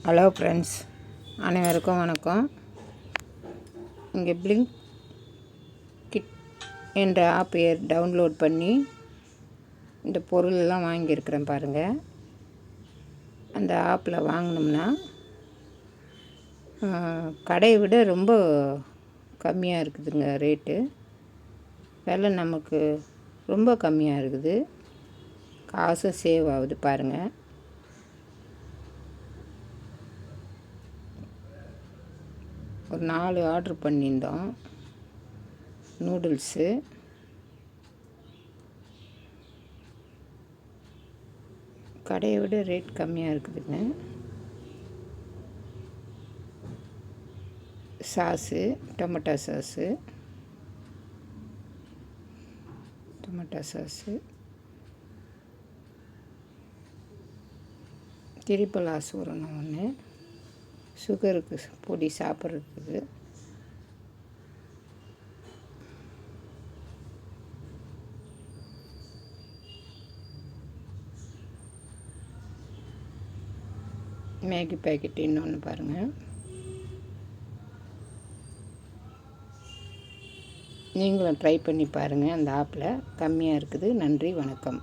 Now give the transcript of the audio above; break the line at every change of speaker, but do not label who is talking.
Hello friends, அனைவருக்கும் வணக்கம். இங்கே பிளிங்க் கிட் என்ற ஆப்பை டவுன்லோட் பண்ணி இந்த பொருளெல்லாம் வாங்கியிருக்கிறேன் பாருங்கள். அந்த ஆப்பில் வாங்கினோம்னா கடையை விட ரொம்ப கம்மியாக இருக்குதுங்க. ரேட்டு விலை நமக்கு ரொம்ப கம்மியாக இருக்குது. காசும் சேவ் ஆகுது பாருங்கள். ஒரு 4 ஆர்ட்ரு பண்ணியிருந்தோம். நூடுல்ஸு, கடையை விட ரேட் கம்மியாக இருக்குதுங்க. சாஸு, டொமேட்டோ சாஸு, திரிபலாஸ் ஒன்று, சுகருக்கு பொடி சாப்பிட்றதுக்கு, மேகி பேக்கெட் இன்னொன்று பாருங்கள். நீங்களும் ட்ரை பண்ணி பாருங்கள். அந்த ஆப்பில் கம்மியாக இருக்குது. நன்றி, வணக்கம்.